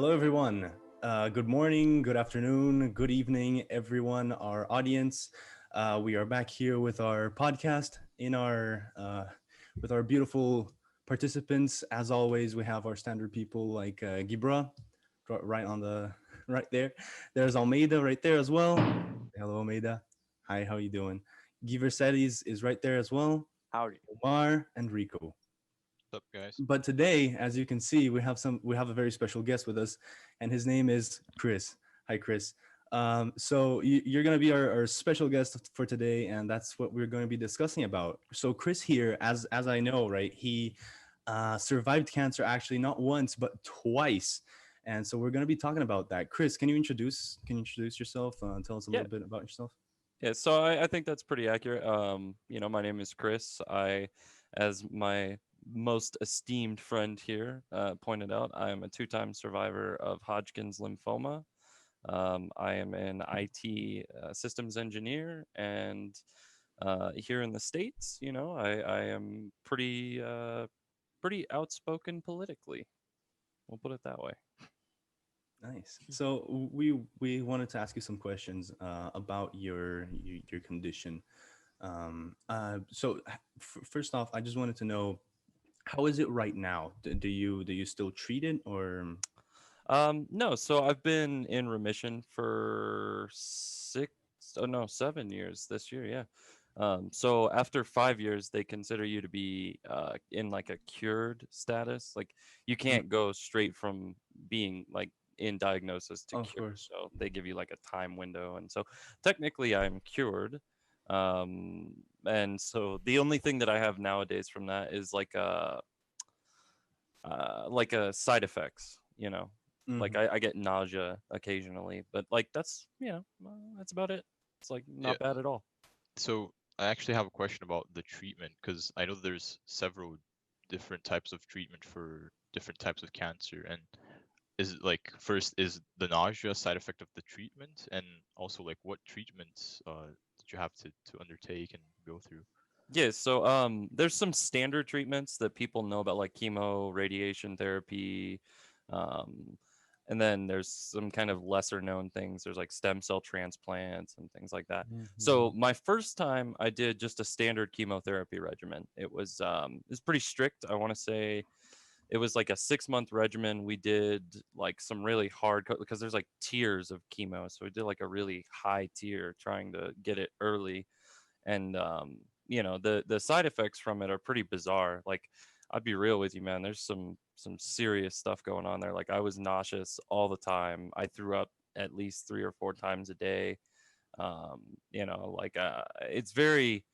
Hello, everyone. Good morning, good afternoon, good evening, everyone, our audience. We are back here with our podcast in our with our beautiful participants. As always, we have our standard people like Gibra, right on the right there. There's Almeida right there as well. Hello, Almeida. Hi, how you doing? Giver is right there as well. Howdy. Omar and Rico. What's up, guys? But today, as you can see, we have a very special guest with us, and his name is Chris. Hi, Chris. So you're going to be our special guest for today, and that's what we're going to be discussing about. So Chris here, as I know, right, he survived cancer actually not once but twice, and so we're going to be talking about that. Chris, can you introduce yourself? Tell us a Yeah, little bit about yourself. yeah. So I think that's pretty accurate. My name is Chris. As my most esteemed friend here pointed out, I am a two-time survivor of Hodgkin's lymphoma. I am an IT systems engineer, and here in the States, I am pretty outspoken politically. We'll put it that way. Nice. So we wanted to ask you some questions about your condition. First off, I just wanted to know how is it right now? Do you still treat it or? No, so I've been in remission for oh no, 7 years this year, yeah. So after 5 years, they consider you to be in like a cured status. Like you Mm, can't go straight from being like in diagnosis to of cure. course. So they give you like a time window, and so technically I'm cured. Um, and so the only thing that I have nowadays from that is like a side effects, like Hmm. I get nausea occasionally, but like that's about it. It's like Yeah, not bad at all. so I actually have a question about the treatment because I know there's several different types of treatment for different types of cancer. And is it like first, is the nausea a side effect of the treatment? And also like what treatments did you have to undertake and go through? Yeah, so there's some standard treatments that people know about, like chemo, radiation therapy, um, and then there's some kind of lesser known things. There's like stem cell transplants and things like that. So Hmm. my first time I did just a standard chemotherapy regimen. It was pretty strict. I want to say it was like a 6 month regimen. We did like some really hard because there's like tiers of chemo. So we did like a really high tier trying to get it early, and the side effects from it are pretty bizarre. Like I'd be real with you, man, there's some serious stuff going on there. Like I was nauseous all the time. I threw up at least 3 or 4 times a day. It's very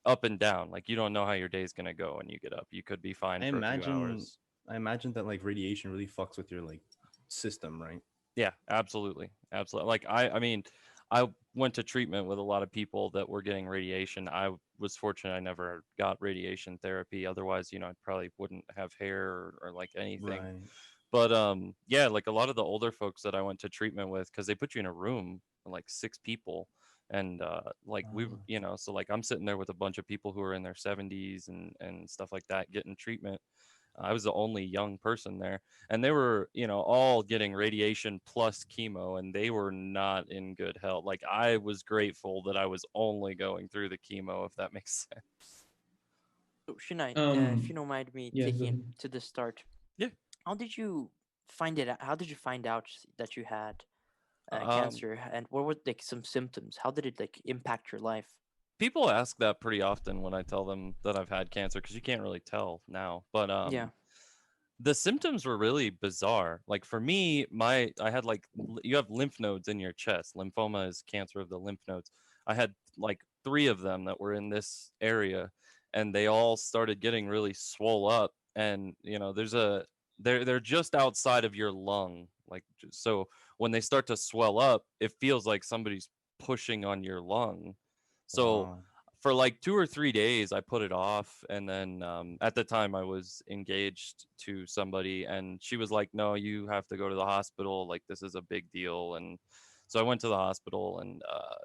up and down. Like you don't know how your day's going to go when you get up. You could be fine I for a few imagine hours. I imagine that like radiation really fucks with your like system, right? Yeah, absolutely. Absolutely. Like I mean, I went to treatment with a lot of people that were getting radiation. I was fortunate I never got radiation therapy. Otherwise, I probably wouldn't have hair or like anything. Right. But yeah, like a lot of the older folks that I went to treatment with, because they put you in a room like 6 people, and like Ah. so like I'm sitting there with a bunch of people who are in their 70s and stuff like that getting treatment. I was the only young person there, and they were, all getting radiation plus chemo, and they were not in good health. Like I was grateful that I was only going through the chemo, if that makes sense. So, Shunai, if you Um, don't mind me yeah, go taking ahead. to the start, Yeah. how did you find it? How did you find out that you had Um, cancer, and what were like some symptoms? How did it like impact your life? People ask that pretty often when I tell them that I've had cancer, because you can't really tell now. But Yeah. the symptoms were really bizarre. Like for me, I had like you have lymph nodes in your chest. Lymphoma is cancer of the lymph nodes. I had like three of them that were in this area, and they all started getting really swole up. And they're just outside of your lung. Like so, when they start to swell up, it feels like somebody's pushing on your lung. So Wow. for like 2 or 3 days, I put it off. And then at the time, I was engaged to somebody, and she was like, "No, you have to go to the hospital. Like, this is a big deal." And so I went to the hospital, and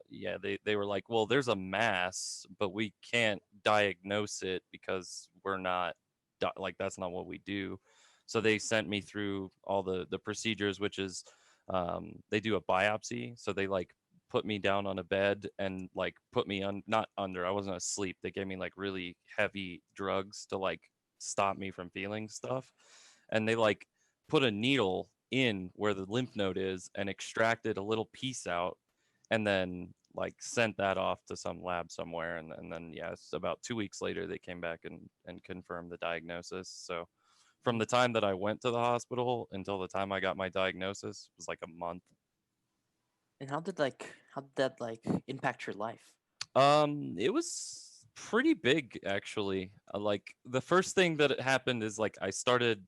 yeah, they were like, "Well, there's a mass, but we can't diagnose it because we're not, like, that's not what we do." So they sent me through all the procedures, which is they do a biopsy. So they like put me down on a bed and like put me on, not under, I wasn't asleep. They gave me like really heavy drugs to like stop me from feeling stuff. And they like put a needle in where the lymph node is and extracted a little piece out, and then like sent that off to some lab somewhere. And then yes, about 2 weeks later they came back and confirmed the diagnosis. So from the time that I went to the hospital until the time I got my diagnosis was like a month. And how did that like impact your life? It was pretty big actually. Like the first thing that happened is like I started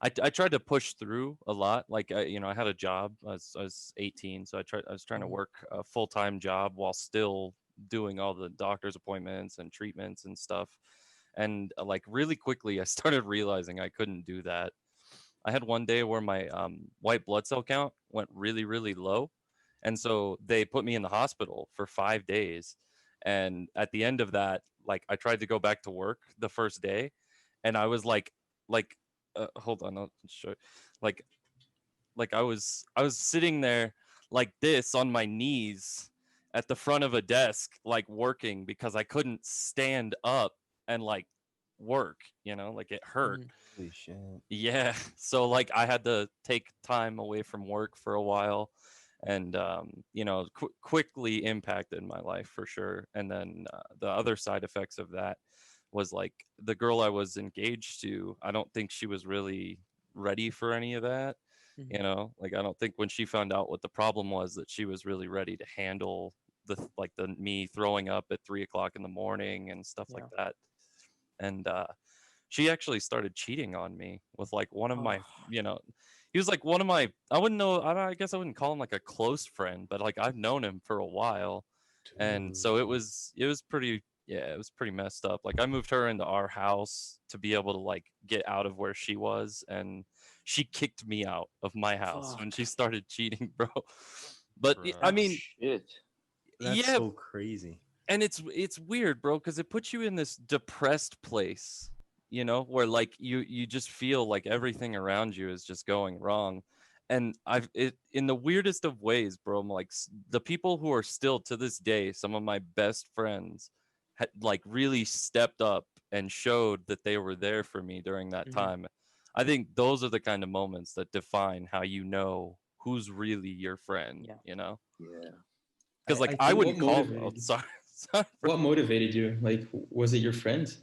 I tried to push through a lot. Like I had a job. I was 18, so I was trying to Mhm. work a full-time job while still doing all the doctor's appointments and treatments and stuff. And like really quickly I started realizing I couldn't do that. I had one day where my white blood cell count went really, really low. And so they put me in the hospital for 5 days. And at the end of that, like I tried to go back to work the first day, and I was like, hold on, I'll show you. Like, like I was sitting there like this on my knees at the front of a desk, like working because I couldn't stand up and like work, like it hurt. Mhm. Holy shit. Yeah. So like I had to take time away from work for a while, and quickly impacted my life for sure. And then the other side effects of that was like the girl I was engaged to, I don't think she was really ready for any of that. Mhm. Like I don't think when she found out what the problem was that she was really ready to handle the me throwing up at 3 o'clock in the morning and stuff like Yeah. that. And she actually started cheating on me with like one of my, Oh. you know, he was like one of my, I wouldn't know, I guess I wouldn't call him like a close friend, but like I've known him for a while. And Dude. so it was pretty, yeah, it was pretty messed up. Like I moved her into our house to be able to like get out of where she was, and she kicked me out of my house when Fuck. she started cheating, bro. But I Bruh. Oh mean, shit. That's yeah, so crazy. and it's weird, bro, because it puts you in this depressed place, where like you just feel like everything around you is just going wrong. And I've it in the weirdest of ways, bro. I'm like the people who are still to this day some of my best friends had like really stepped up and showed that they were there for me during that Mhm. time. I think those are the kind of moments that define how you know who's really your friend, Yeah. Yeah. because like I I think What wouldn't call, oh, motivated? sorry. Sorry, bro. What motivated you? Like, was it your friend?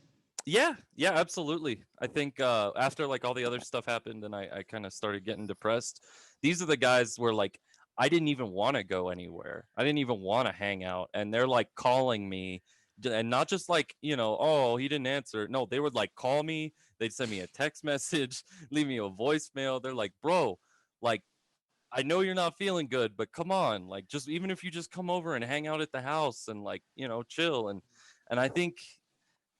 Yeah, yeah, absolutely. I think after like all the other stuff happened and I kind of started getting depressed, these are the guys where like I didn't even want to go anywhere. I didn't even want to hang out. And they're like calling me, and not just like, oh, he didn't answer. No, they would like call me. They'd send me a text message, leave me a voicemail. They're like, bro, like, I know you're not feeling good, but come on, like, just even if you just come over and hang out at the house and like, chill. And I think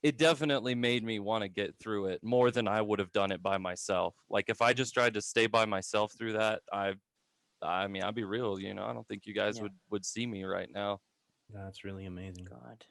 it definitely made me want to get through it more than I would have done it by myself. Like if I Mhm. just tried to stay by myself through that, I mean, I'll be real, I don't think you guys Yeah. would see me right now. that's really amazing. God.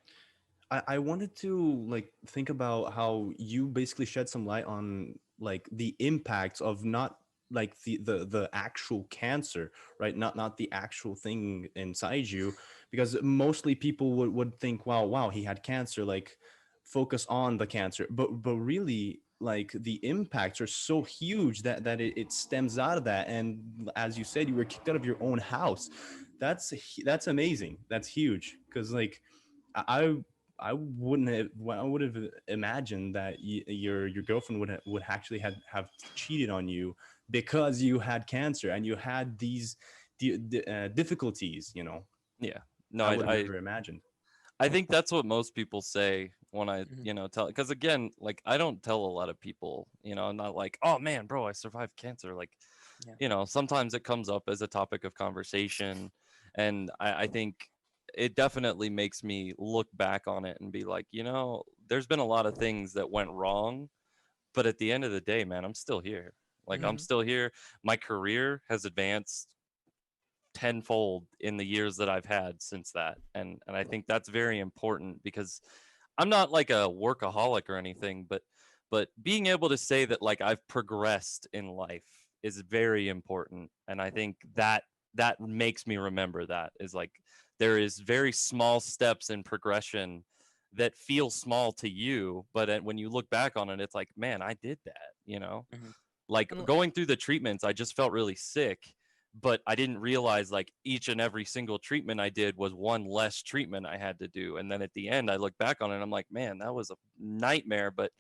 I wanted to like think about how you basically shed some light on like the impacts of not like the actual cancer, right? Not the actual thing inside you, because mostly people would think, wow, he had cancer, like focus on the cancer. But really like the impacts are so huge that it stems out of that. And as you said, you were kicked out of your own house. That's amazing. That's huge. Because like I I wouldn't have. Well, I would have imagined that your girlfriend would actually have cheated on you because you had cancer and you had these difficulties. Yeah. No, I I would have I never imagined. I think that's what most people say when I, Mhm. tell, because again, like I don't tell a lot of people, I'm not like, oh man, bro, I survived cancer. Like, Yeah. sometimes it comes up as a topic of conversation. And I think it definitely makes me look back on it and be like, there's been a lot of things that went wrong, but at the end of the day, man, I'm still here. Like, I'm Mhm. still here. My career has advanced tenfold in the years that I've had since that. And I think that's very important because I'm not like a workaholic or anything, but but being able to say that like I've progressed in life is very important, and I think that that makes me remember that is like there is very small steps in progression that feel small to you, but when you look back on it, it's like, man, I did that, you know? Mhm. Like And going through the treatments, I just felt really sick, but I didn't realize like each and every single treatment I did was one less treatment I had to do. And then at the end, I look back on it and I'm like, man, that was a nightmare, but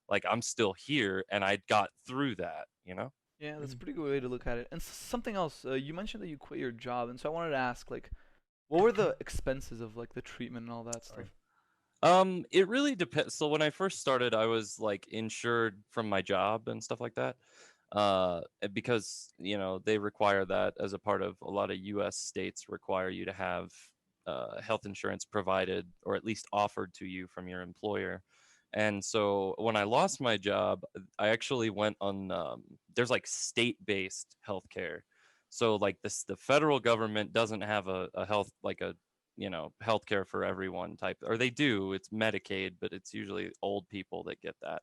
like I'm still here and I got through that, you know? yeah, that's a Mhm. pretty good way to look at it. And something else, you mentioned that you quit your job, and so I wanted to ask, like, what were the expenses of like the treatment and all that stuff? Sorry. It really depends. So when I first started, I was like insured from my job and stuff like that. Because they require that as a part of a lot of U.S. states require you to have health insurance provided or at least offered to you from your employer. And so when I lost my job, I actually went on. There's like state-based healthcare. So like the federal government doesn't have a health like a healthcare for everyone type, or they do. It's Medicaid, but it's usually old people that get that.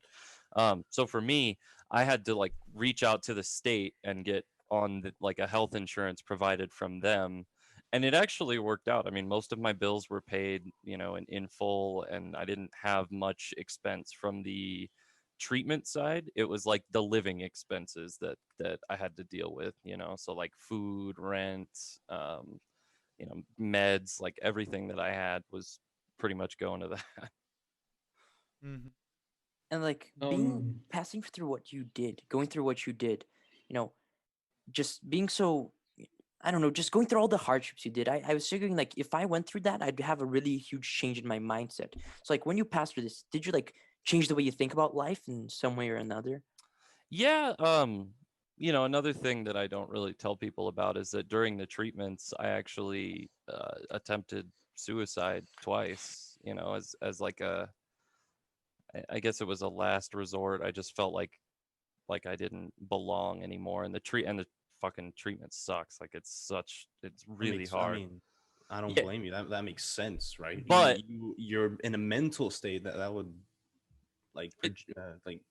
So for me, I had to like reach out to the state and get on like a health insurance provided from them. And it actually worked out. I mean, most of my bills were paid, in full, and I didn't have much expense from the treatment side. It was like the living expenses that I had to deal with, so like food, rent, meds, like everything that I had was pretty much going to that. Mm-hmm. And like being Um, passing through what you did, going through what you did, you know, just being so, I don't know, just going through all the hardships you did. I was figuring like if I went through that, I'd have a really huge change in my mindset. So like when you passed through this, did you like change the way you think about life in some way or another? Yeah, another thing that I don't really tell people about is that during the treatments, I actually attempted suicide twice. As like I guess it was a last resort. I just felt like I didn't belong anymore, and the fucking treatment sucks. Like it's That really makes. I hard. mean, I don't Yeah, blame you. That makes sense, right? but You're in a mental state that would it, like it,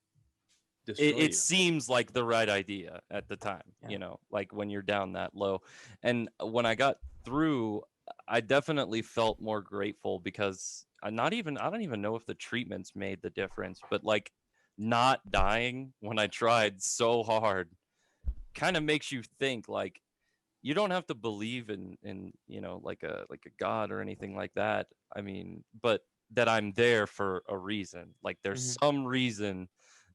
destroy it you. seems like the right idea at the time, Yeah. like when you're down that low. And when I got through, I definitely felt more grateful because I don't even know if the treatments made the difference, but like not dying when I tried so hard kind of makes you think like you don't have to believe in like a god or anything like that. I mean, but that I'm there for a reason. Like there's Hmm. some reason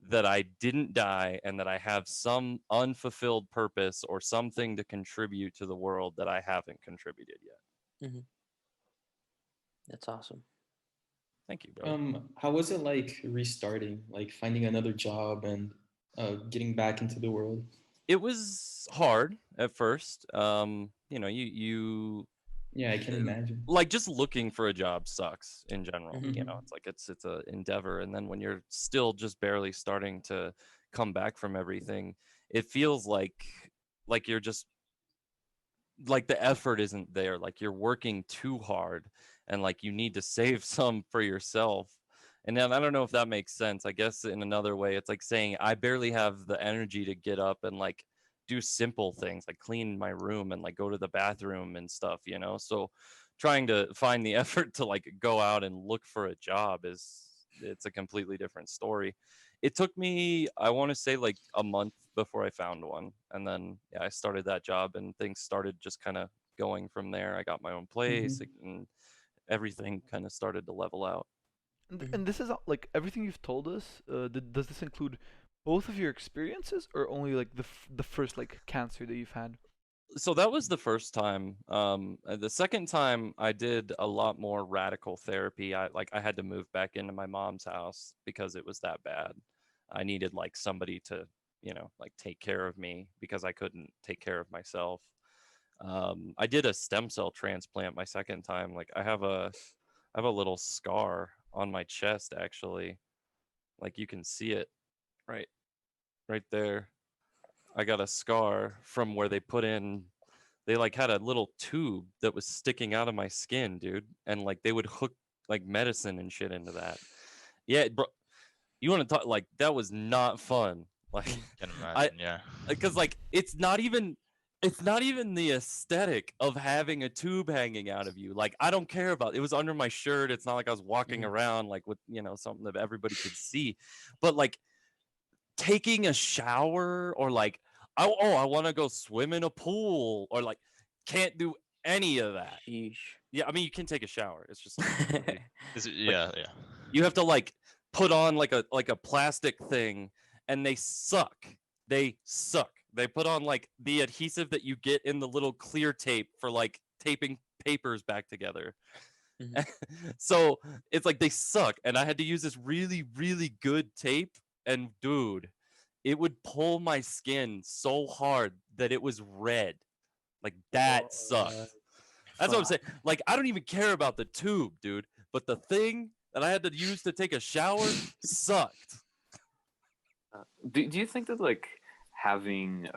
that I didn't die and that I have some unfulfilled purpose or something to contribute to the world that I haven't contributed yet. Hmm. That's awesome. Thank you, brother. how was it like restarting, like finding another job and getting back into the world? It was hard at first. You Yeah, I can uh, imagine. like just looking for a job sucks in general. Hmm. Hmm. It's like it's a endeavor, and then when you're still just barely starting to come back from everything, it feels like you're just like the effort isn't there, like you're working too hard, and like you need to save some for yourself. And then I don't know if that makes sense. I guess in another way it's like saying I barely have the energy to get up and like do simple things like clean my room and like go to the bathroom and stuff, so trying to find the effort to like go out and look for a job it's a completely different story. It took me, I want to say, like a month before I found one, and then yeah, I started that job, and things started just kind of going from there. I got my own place, Hmm. and everything kind of started to level out. And this is like everything you've told us. Does this include both of your experiences, or only like the first like cancer that you've had? So that was the first time. The second time I did a lot more radical therapy. I had to move back into my mom's house because it was that bad. I needed like somebody to, like take care of me because I couldn't take care of myself. I did a stem cell transplant my second time. Like I have a little scar on my chest actually. Like you can see it right right there. I got a scar from where they like had a little tube that was sticking out of my skin, dude, and like they would hook like medicine and shit into that. Yeah, bro, you want to talk like that was not fun. Like Can I imagine, yeah. because like it's not even the aesthetic of having a tube hanging out of you. Like I don't care about it was under my shirt. It's not like I was walking Mhm. around like with something that everybody could see. But like taking a shower or like I want to go swim in a pool or like can't do any of that. Sheesh. Yeah, I mean you can take a shower. It's just like really Is it, like yeah, yeah. you have to like put on like a plastic thing and they suck. They suck. They put on like the adhesive that you get in the little clear tape for like taping papers back together. Mhm. So it's like they suck and I had to use this really really good tape and dude, it would pull my skin so hard that it was red. Like that sucked. That's what I'm saying. Fuck. Like I don't even care about the tube, dude, but the thing that I had to use to take a shower sucked. Do you think that like having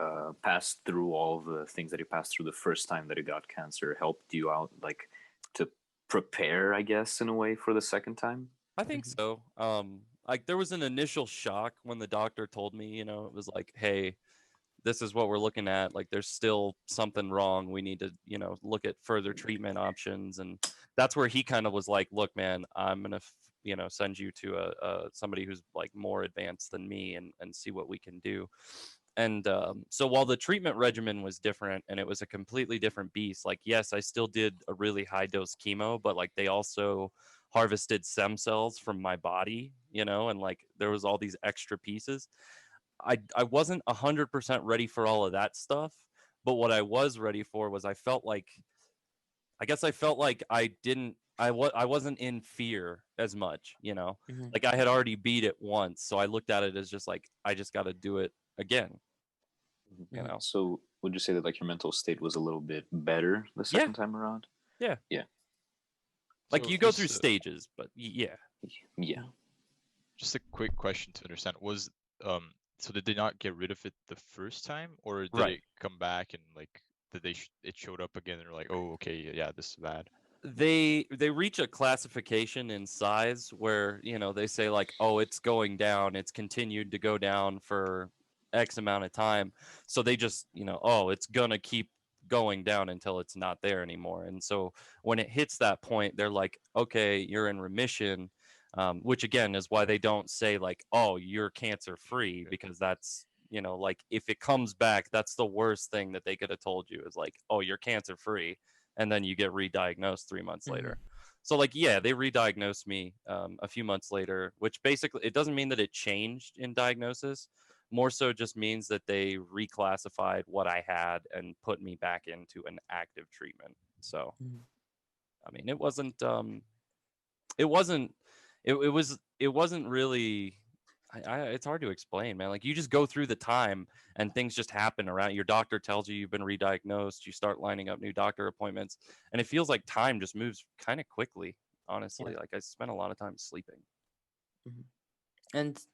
passed through all the things that you passed through the first time that you got cancer helped you out like to prepare, I guess, in a way for the second time? I think Mhm. so. Like there was an initial shock when the doctor told me, it was like, "Hey, this is what we're looking at. Like there's still something wrong. We need to, look at further treatment options." And that's where he kind of was like, "Look, man, I'm gonna, send you to a somebody who's like more advanced than me and see what we can do." And so while the treatment regimen was different and it was a completely different beast, like yes, I still did a really high dose chemo, but like they also harvested stem cells from my body, and like there was all these extra pieces. I wasn't 100% ready for all of that stuff, but what I was ready for was I guess I felt like I wasn't in fear as much, Mhm. like I had already beat it once, so I looked at it as just like I just got to do it again, Mhm. you Mhm. know. So would you say that like your mental state was a little bit better the Yeah, second time around? yeah. Yeah. Like So you go through just stages, but yeah. Yeah. just a quick question to understand. So did they not get rid of it the first time, or did Right. it come back and like did it showed up again and they're like, oh, okay, yeah, this is bad. They reach a classification in size where they say like, oh, it's going down, it's continued to go down for x amount of time, so they just oh, it's gonna keep going down until it's not there anymore. And so when it hits that point, they're like, okay, you're in remission, which again is why they don't say like, oh, you're cancer free, because that's like if it comes back, that's the worst thing that they could have told you is like, oh, you're cancer free, and then you get re-diagnosed 3 months Mhm. later. So like, yeah, they re-diagnosed me a few months later, which basically it doesn't mean that it changed in diagnosis. More so just means that they reclassified what I had and put me back into an active treatment. So Mhm. I mean, it wasn't, it wasn't really. It's hard to explain, man. Like you just go through the time and things just happen around. Your doctor tells you you've been re-diagnosed. You start lining up new doctor appointments, and it feels like time just moves kind of quickly. Yeah. Honestly, like I spent a lot of time sleeping. Mhm. And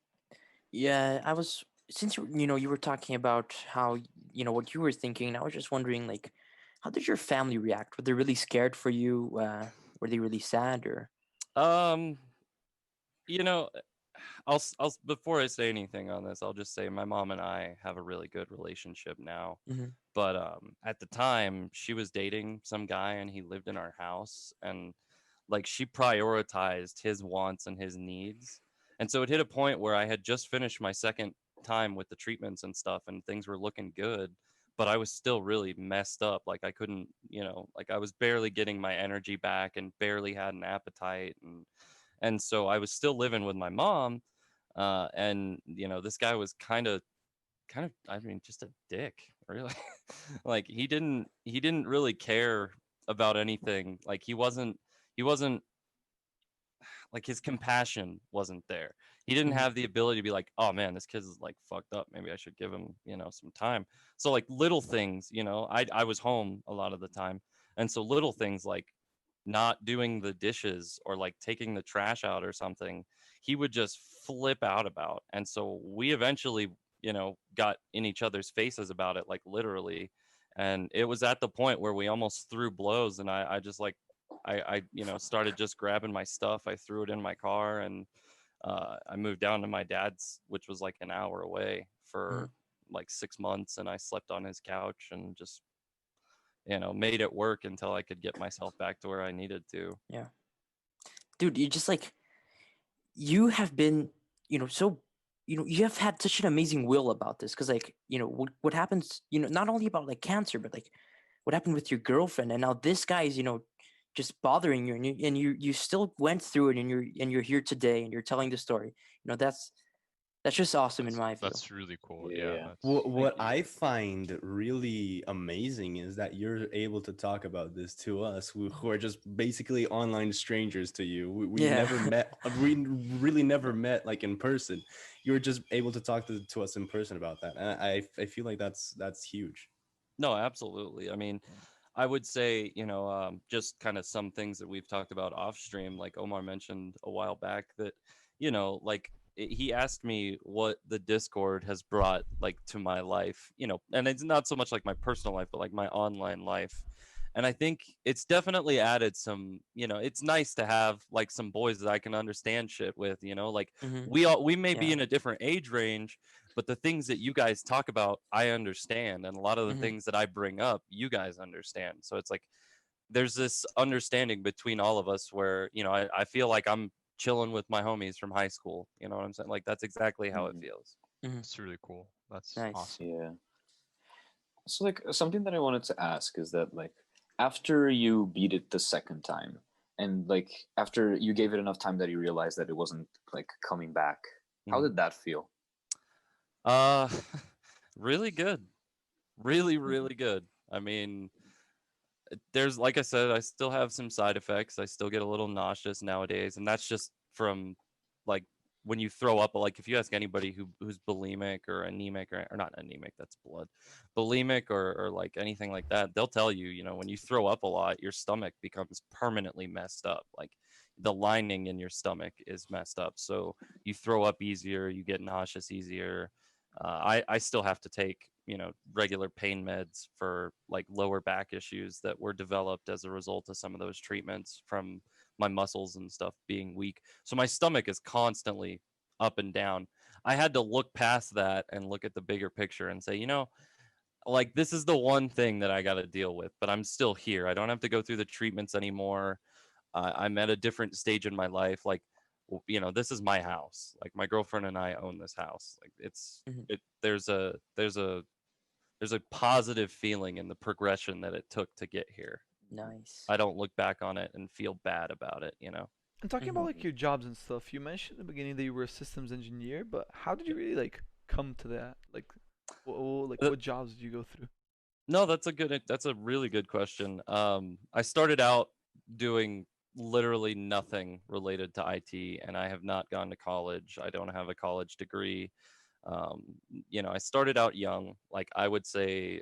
yeah, I was since you were talking about how what you were thinking. I was just wondering like, how did your family react? Were they really scared for you? Were they really sad or? Um, you know, before I say anything on this, I'll just say my mom and I have a really good relationship now. Mhm. But at the time, she was dating some guy and he lived in our house, and like she prioritized his wants and his needs. And so it hit a point where I had just finished my second time with the treatments and stuff, and things were looking good, but I was still really messed up. Like I couldn't, like I was barely getting my energy back and barely had an appetite, and so I was still living with my mom. And this guy was kind of, I mean, just a dick, really. Like he didn't really care about anything. Like he wasn't like his compassion wasn't there. He didn't Mhm. have the ability to be like, oh man, this kid's like fucked up, maybe I should give him some time. So like little things, I was home a lot of the time, and so little things like not doing the dishes or like taking the trash out or something, he would just flip out about. And so we eventually got in each other's faces about it, like literally. And it was at the point where we almost threw blows, and I just like I started just grabbing my stuff. I threw it in my car, and I moved down to my dad's, which was like an hour away, for like 6 months, and I slept on his couch and just, made it work until I could get myself back to where I needed to. Yeah. Dude, you just like, you have been, so, you have had such an amazing will about this. Cause like, what happens, not only about like cancer, but like what happened with your girlfriend. And now this guy is, just bothering you, and you still went through it, and you're here today, and you're telling the story. That's just awesome in my view. That's really cool. Yeah, Yeah. that's What you. I find really amazing is that you're able to talk about this to us, who are just basically online strangers to you. We Yeah. never met, we really never met like in person. You're just able to talk to us in person about that, and I feel like that's huge. No, absolutely. I mean, I would say, just kind of some things that we've talked about off stream, like Omar mentioned a while back, that, like he asked me what the Discord has brought like to my life, and it's not so much like my personal life, but like my online life. And I think it's definitely added some, it's nice to have like some boys that I can understand shit with, like Hmm. we may be Yeah. in a different age range, but the things that you guys talk about, I understand. And a lot of the Hmm. things that I bring up, you guys understand. So it's like there's this understanding between all of us where, I feel like I'm chilling with my homies from high school. You know what I'm saying? Like that's exactly how it Mhm. feels. Hmm. that's really cool. That's Nice. awesome. Yeah. So like something that I wanted to ask is that like after you beat it the second time and like after you gave it enough time that you realized that it wasn't like coming back, how Mhm. did that feel? Uh, really good. Really, really good. I mean, there's, like I said, I still have some side effects. I still get a little nauseous nowadays, and that's just from like when you throw up. Like if you ask anybody who's bulimic or anemic, or not anemic, that's blood, bulimic or like anything like that, they'll tell you, when you throw up a lot, your stomach becomes permanently messed up. Like the lining in your stomach is messed up, so you throw up easier, you get nauseous easier. I still have to take, regular pain meds for like lower back issues that were developed as a result of some of those treatments from my muscles and stuff being weak. So my stomach is constantly up and down. I had to look past that and look at the bigger picture and say, like this is the one thing that I got to deal with, but I'm still here. I don't have to go through the treatments anymore. I'm at a different stage in my life. Like, this is my house. Like my girlfriend and I own this house. Like Hmm. there's a positive feeling in the progression that it took to get here. Nice. I don't look back on it and feel bad about it. And talking about Hmm. like your jobs and stuff, you mentioned in the beginning that you were a systems engineer, but how did you really like come to that? Like, Uh, what jobs did you go through? No, that's a really good question. I started out doing literally nothing related to IT, and I have not gone to college. I don't have a college degree. um, I started out young, like I would say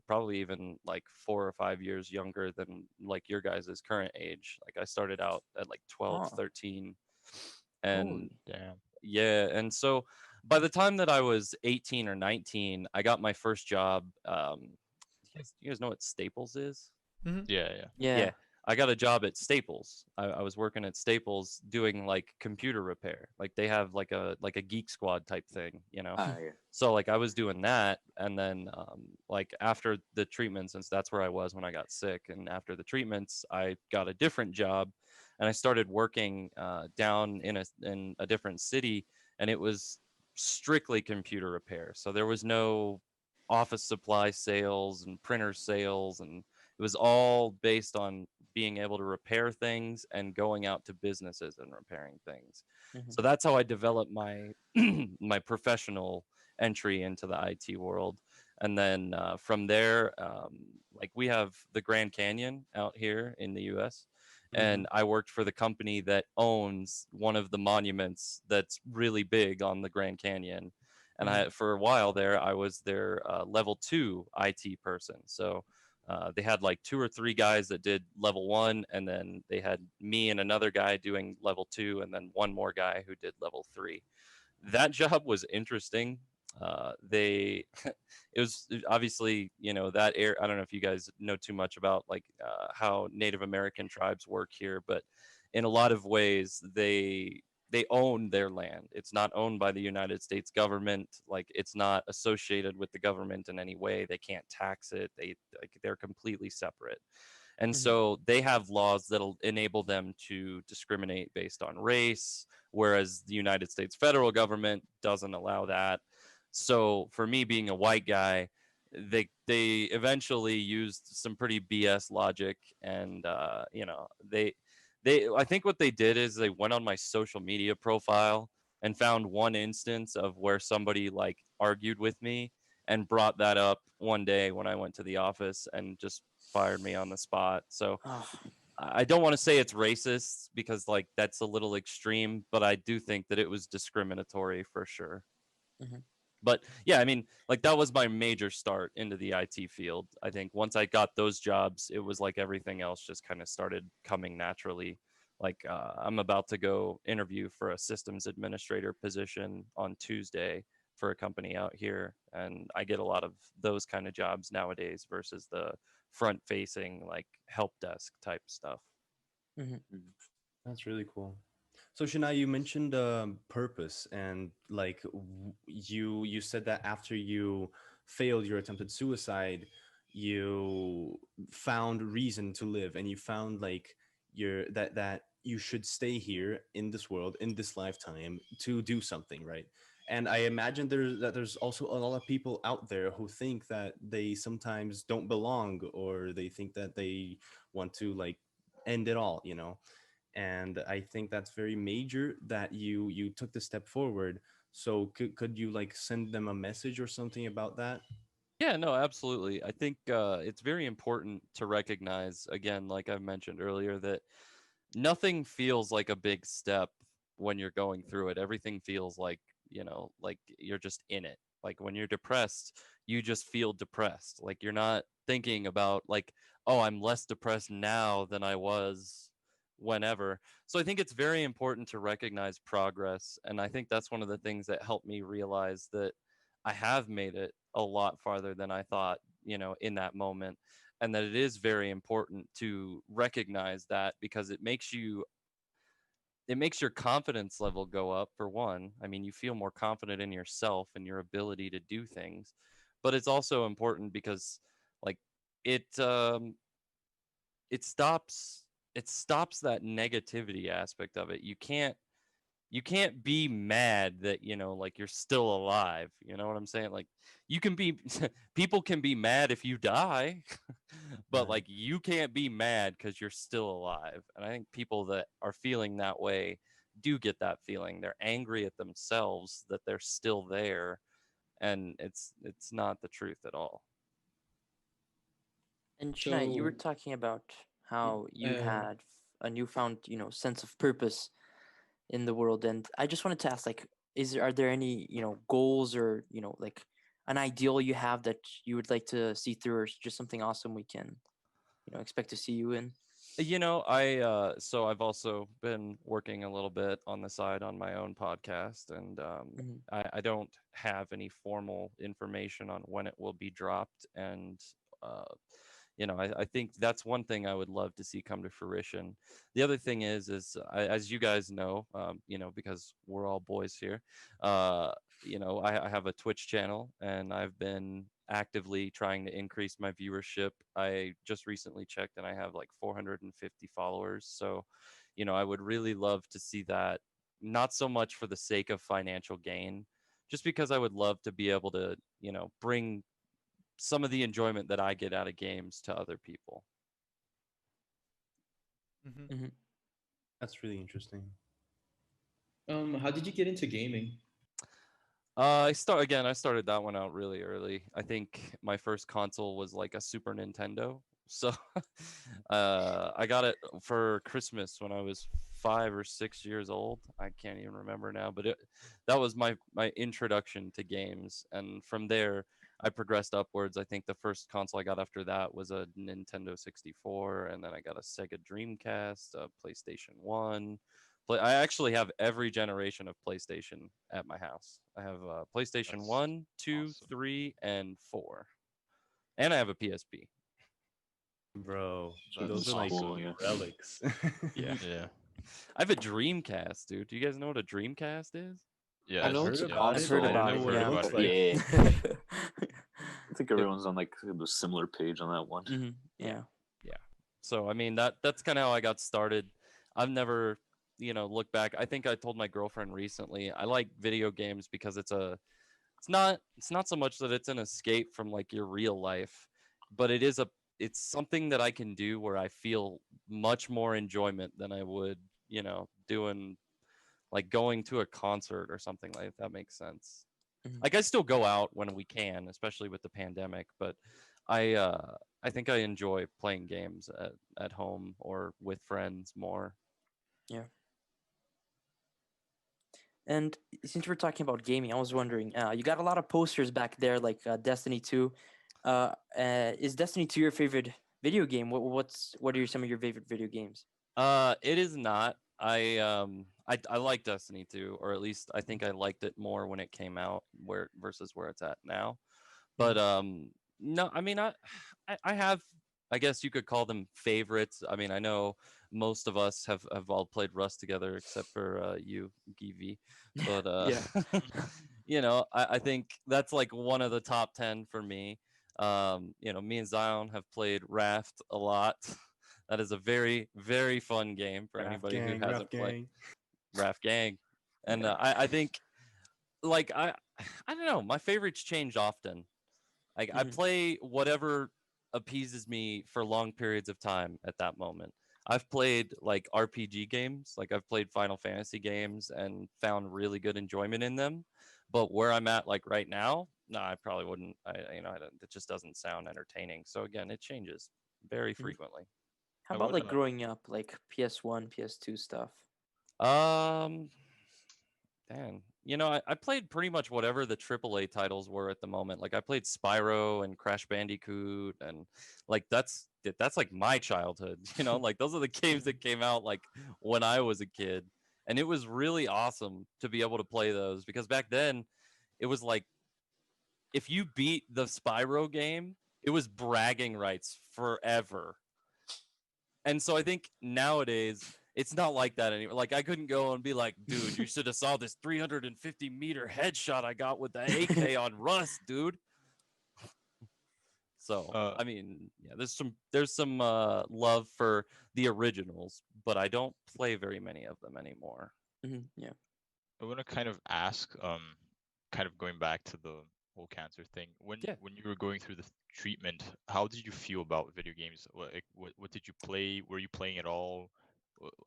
probably even like 4 or 5 years younger than like your guys' current age. Like I started out at like 12, Oh, 13, and holy. Damn. yeah, and so by the time that I was 18 or 19, I got my first job. You guys know what Staples is? Hmm. Yeah, yeah. Yeah, Yeah. I got a job at Staples. I was working at Staples doing like computer repair. Like they have like a Geek Squad type thing. Ah, yeah. So like I was doing that, and then like after the treatments, since that's where I was when I got sick, and after the treatments, I got a different job, and I started working down in a different city, and it was strictly computer repair. So there was no office supply sales and printer sales, and it was all based on being able to repair things and going out to businesses and repairing things. Hmm. So that's how I developed my my professional entry into the IT world. And then from there, like we have the Grand Canyon out here in the U.S. Hmm. And I worked for the company that owns one of the monuments that's really big on the Grand Canyon. And Hmm. for a while there, I was their level 2 IT person. So they had like 2 or 3 guys that did level 1, and then they had me and another guy doing level 2, and then one more guy who did level 3. That job was interesting. They it was obviously, that air. I don't know if you guys know too much about like how Native American tribes work here, but in a lot of ways they they own their land. It's not owned by the United States government. Like it's not associated with the government in any way. They can't tax it. They're completely separate. And Hmm. so they have laws that'll enable them to discriminate based on race, whereas the United States federal government doesn't allow that. So for me being a white guy, they eventually used some pretty BS logic, and they I think what they did is they went on my social media profile and found one instance of where somebody like argued with me and brought that up one day when I went to the office and just fired me on the spot. So Oh, I don't want to say it's racist because like that's a little extreme, but I do think that it was discriminatory for sure. hmm. But yeah, I mean, like that was my major start into the IT field. I think once I got those jobs, it was like everything else just kind of started coming naturally. Like I'm about to go interview for a systems administrator position on Tuesday for a company out here, and I get a lot of those kind of jobs nowadays versus the front facing like help desk type stuff. Hmm. Mhm. That's really cool. So Shania, you mentioned purpose, and like you said that after you failed your attempted suicide, you found reason to live, and you found like your that you should stay here in this world in this lifetime to do something, right? And I imagine there's also a lot of people out there who think that they sometimes don't belong, or they think that they want to like end it all, you know. And I think that's very major that you took the step forward. So could you like send them a message or something about that? Yeah, no, absolutely. I think it's very important to recognize, again, like I mentioned earlier, that nothing feels like a big step when you're going through it. Everything feels like, like you're just in it. Like when you're depressed, you just feel depressed. Like you're not thinking about, like, oh, I'm less depressed now than I was whenever. So I think it's very important to recognize progress. And I think that's one of the things that helped me realize that I have made it a lot farther than I thought, in that moment, and that it is very important to recognize that because it makes your confidence level go up, for one. I mean, you feel more confident in yourself and your ability to do things. But it's also important because like it it stops that negativity aspect of it. You can't be mad that like you're still alive. You know what I'm saying? Like you can be people can be mad if you die, but Right. like you can't be mad because you're still alive. And I think people that are feeling that way do get that feeling. They're angry at themselves that they're still there, and it's not the truth at all. And Shania, you were So, talking about y- how you uh, had a newfound, sense of purpose in the world, and I just wanted to ask, like, are there any, goals or, like an ideal you have that you would like to see through, or just something awesome we can, expect to see you in? So I've also been working a little bit on the side on my own podcast, and Hmm. I don't have any formal information on when it will be dropped. And uh, I think that's one thing I would love to see come to fruition. The other thing is as you guys know, because we're all boys here, uh, I have a Twitch channel, and I've been actively trying to increase my viewership. I just recently checked, and I have like 450 followers. So, I would really love to see that, not so much for the sake of financial gain, just because I would love to be able to, bring some of the enjoyment that I get out of games to other people. Hmm. Hmm. That's really interesting. how did you get into gaming? I started that one out really early. I think my first console was like a Super Nintendo. So I got it for Christmas when I was 5 or 6 years old. I can't even remember now, but that was my introduction to games, and from there I progressed upwards. I think the first console I got after that was a Nintendo 64, and then I got a Sega Dreamcast, a PlayStation 1. I actually have every generation of PlayStation at my house. I have PlayStation That's 1, 2, awesome. 3, and 4. And I have a PSP. Bro, those That's are like Cool, awesome. yeah. relics. Yeah. Hmm. Yeah. I have a Dreamcast, dude. Do you guys know what a Dreamcast is? Yeah, I know heard it's a about I've it. heard console. I don't about know it, what yeah. it looks but like. Yeah. I think everyone's on like the similar page on that one. Yeah. Yeah. So I mean that's kind of how I got started. I've never, looked back. I think I told my girlfriend recently, I like video games because it's not so much that it's an escape from like your real life, but it's something that I can do where I feel much more enjoyment than I would, doing like going to a concert or something, like if that makes sense. Mhm. Like I still go out when we can, especially with the pandemic, but I think I enjoy playing games at home or with friends more. Yeah. And since we're talking about gaming, I was wondering, you got a lot of posters back there, like Destiny 2. Is Destiny 2 your favorite video game? What are some of your favorite video games? It is not. I like Destiny 2, or at least I think I liked it more when it came out where versus where it's at now. But no, I mean I have, I guess you could call them favorites. I mean, I know most of us have all played Rust together except for you, Givi. But Yeah. I think that's like one of the top 10 for me. Me and Zion have played Raft a lot. That is a very, very fun game for Raf anybody who gang, hasn't Raf played gang. Raft Gang. And Yeah. I think like I don't know, my favorites change often. Like I Mhm. play whatever appeases me for long periods of time at that moment. I've played like RPG games, like I've played Final Fantasy games and found really good enjoyment in them. But where I'm at like right now, no, I probably wouldn't. I don't, it just doesn't sound entertaining. So again, it changes very Mhm. frequently. How I about like wanna. growing up, like PS1, PS2 stuff? Um, Dan, I played pretty much whatever the AAA titles were at the moment. Like I played Spyro and Crash Bandicoot, and like that's like my childhood. Like those are the games that came out like when I was a kid, and it was really awesome to be able to play those because back then it was like if you beat the Spyro game, it was bragging rights forever. And so I think nowadays it's not like that anymore. Like I couldn't go and be like, dude, you should have saw this 350-meter headshot I got with the AK on Rust, dude. So Uh, I mean, yeah, there's some love for the originals, but I don't play very many of them anymore. Yeah. I want to kind of ask, kind of going back to the whole cancer thing. When Yeah. when you were going through the treatment, how did you feel about video games? What did you play? Were you playing at all?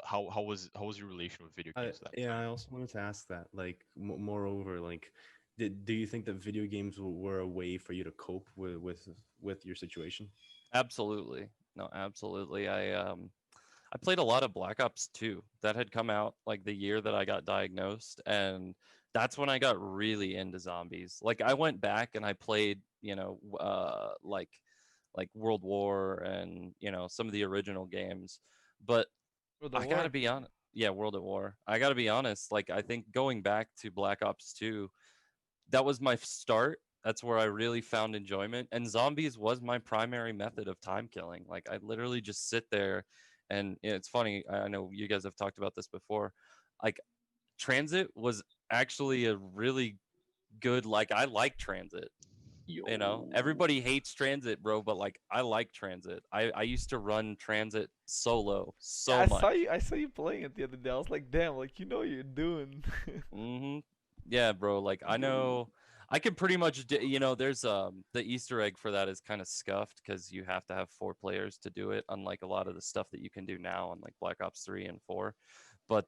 How was your relation with video games at that Yeah, time? I also wanted to ask that. Like, moreover, like, do you think that video games were a way for you to cope with your situation? Absolutely. No, absolutely. I played a lot of Black Ops 2 that had come out like the year that I got diagnosed, and that's when I got really into zombies. Like I went back and I played, like World War and some of the original games. But For the I gotta war. be honest, yeah, World at War. I gotta be honest. Like I think going back to Black Ops 2, that was my start. That's where I really found enjoyment. And zombies was my primary method of time killing. Like I literally just sit there and it's funny, I know you guys have talked about this before. Like transit was actually a really good, like I like transit. Yo. Everybody hates transit, bro, but like I like transit. I used to run transit solo Yeah, so I saw much. you. I saw you playing it the other day. I was like, damn, like you know what you're doing. Hmm. Yeah, bro. Like I know I can pretty much there's the Easter egg for that is kind of scuffed because you have to have 4 players to do it, unlike a lot of the stuff that you can do now on like Black Ops 3 and 4. But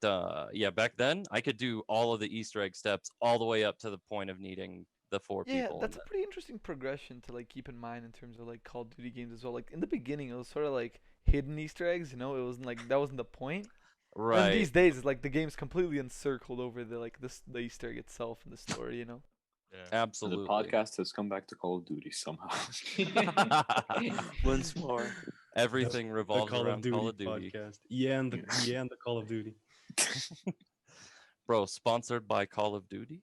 yeah, back then I could do all of the Easter egg steps all the way up to the point of needing the 4 Yeah, people and that's a pretty interesting progression to like keep in mind in terms of like Call of Duty games as well. Like in the beginning, it was sort of like hidden Easter eggs. It wasn't like that wasn't the point. And then right. these days, it's like the game's completely encircled over the Easter egg itself and the story. Yeah. The Absolutely. podcast has come back to Call of Duty somehow. Once more. Everything The revolves Call of around Call Duty of Duty. podcast. Yeah, and the Call of Duty. Bro, sponsored by Call of Duty?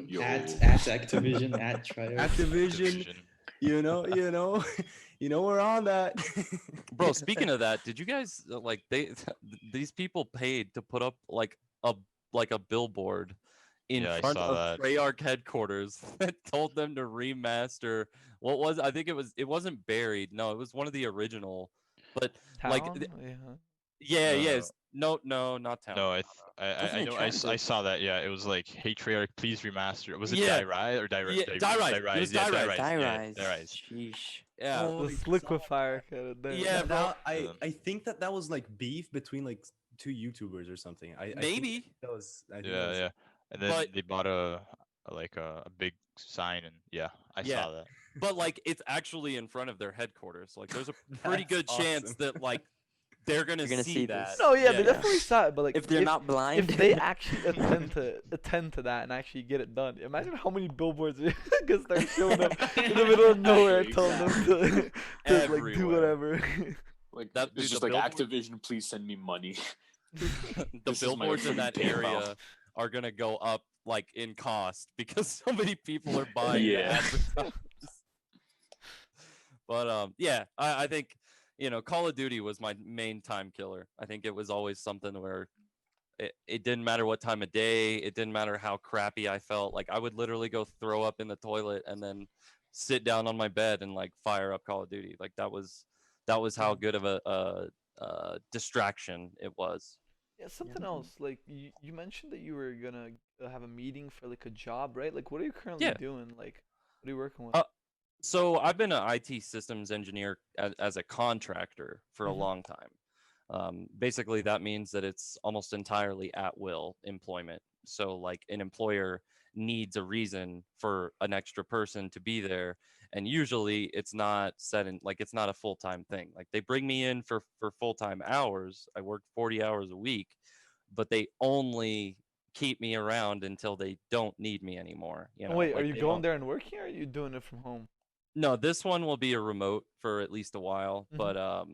Yo. At Activision, at Treyarch. Activision, Activision. you know, we're on that. Bro, speaking of that, did you guys like these people paid to put up a a billboard in Yeah, I front saw of that. Treyarch headquarters that told them to remaster what was I think it wasn't Buried. No, it was one of the original. But like Town? Yeah. yeah, No, yeah, no, no, not Town. no. Wasn't I it know. I Transit? saw that. Yeah, it was like, "Hey Treyarch, please remaster." Was it Yeah, Die Rise or yeah, Die Rise. Die It was Rise? Yeah, Die Die Rise. Rise. Die Yeah, Rise. Die Rise. Sheesh. Yeah. Oh, The I saw liquefier that. kind of there. Yeah, But bro. now Yeah. I think that was like beef between like two YouTubers or something. I think Maybe, that was I think that Yeah, was yeah. it. And then but they bought a big sign, and yeah, I yeah. saw that. But like it's actually in front of their headquarters. Like there's a pretty That's good chance awesome. that like they're gonna You're gonna see see that. this. No, yeah, they Yeah. definitely saw it, but like If they're not blind. if they actually attend to that and actually get it done, imagine how many billboards are gonna start showing up in the middle of nowhere telling them to, to like do Everywhere. whatever. Like That- it's dude, just the like billboard- Activision, please send me money. The This is my billboards in opening that PayPal. area are gonna go up like in cost because so many people are buying to Yeah. advertise. But yeah, I think Call of Duty was my main time killer. I think it was always something where it didn't matter what time of day, it didn't matter how crappy I felt. Like I would literally go throw up in the toilet and then sit down on my bed and like fire up Call of Duty. Like that was how good of a distraction it was. Yeah, something else. Like you mentioned that you were gonna have a meeting for like a job, right? Like, what are you currently Yeah. doing? Like, what are you working with? So I've been an IT systems engineer as a contractor for a Mhm. long time. Basically, that means that it's almost entirely at will employment. So, like, an employer needs a reason for an extra person to be there, and usually it's not set in like it's not a full time thing. Like they bring me in for full time hours. I work 40 hours a week, but they only keep me around until they don't need me anymore. Oh, wait, are Like you they going don't. there and working, or are you doing it from home? No, this one will be a remote for at least a while, Mhm. but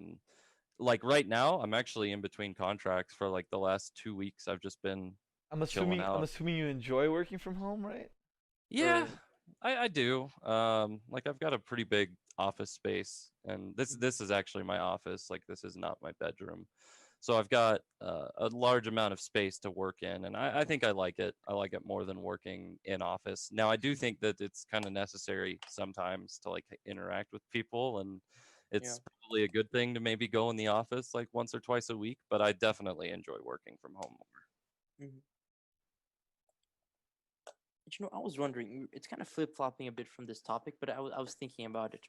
like right now I'm actually in between contracts for like the last 2 weeks. I've just been chilling I'm out. assuming you enjoy working from home, right? Yeah, Or I do. Like I've got a pretty big office space, and this is actually my office. Like this is not my bedroom. So I've got a large amount of space to work in, and I think I like it. I like it more than working in office. Now I do think that it's kind of necessary sometimes to like interact with people, and Yeah. it's probably a good thing to maybe go in the office like once or twice a week. But I definitely enjoy working from home more. Mhm. But, I was wondering. It's kind of flip flopping a bit from this topic, but I was thinking about it.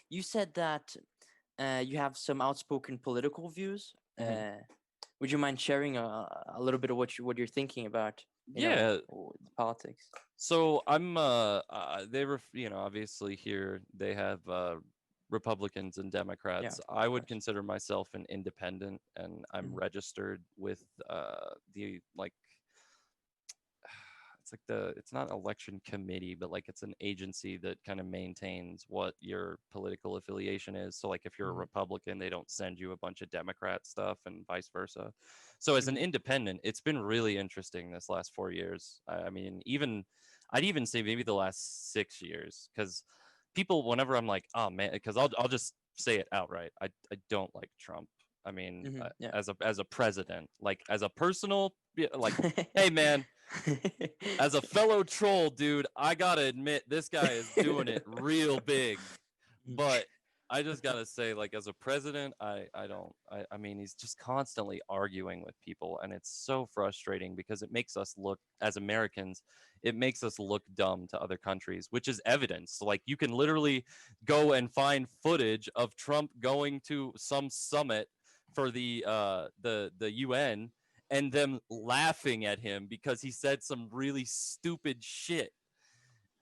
You said that you have some outspoken political views. Mhm. Would you mind sharing a little bit of what you're thinking about? Yeah. The politics. So I'm they were obviously here they have Republicans and Democrats. I would course. consider myself an independent, and I'm Mhm. registered with the like it's not election committee, but like it's an agency that kind of maintains what your political affiliation is. So like if you're a Mhm. Republican, they don't send you a bunch of Democrat stuff and vice versa. So as an Mhm. independent, it's been really interesting this last 4 years. I mean, I'd even say maybe the last 6 years, because people, whenever I'm like, oh man, because I'll just say it outright. I don't like Trump. I mean, Mhm. Yeah. as a president, like as a personal, like, hey man, as a fellow troll, dude, I gotta admit this guy is doing it real big. But I just gotta say, like, as a president, I mean, he's just constantly arguing with people, and it's so frustrating because it makes us look, as Americans, it makes us look dumb to other countries, which is evidence. Like, you can literally go and find footage of Trump going to some summit for the UN, and them laughing at him because he said some really stupid shit.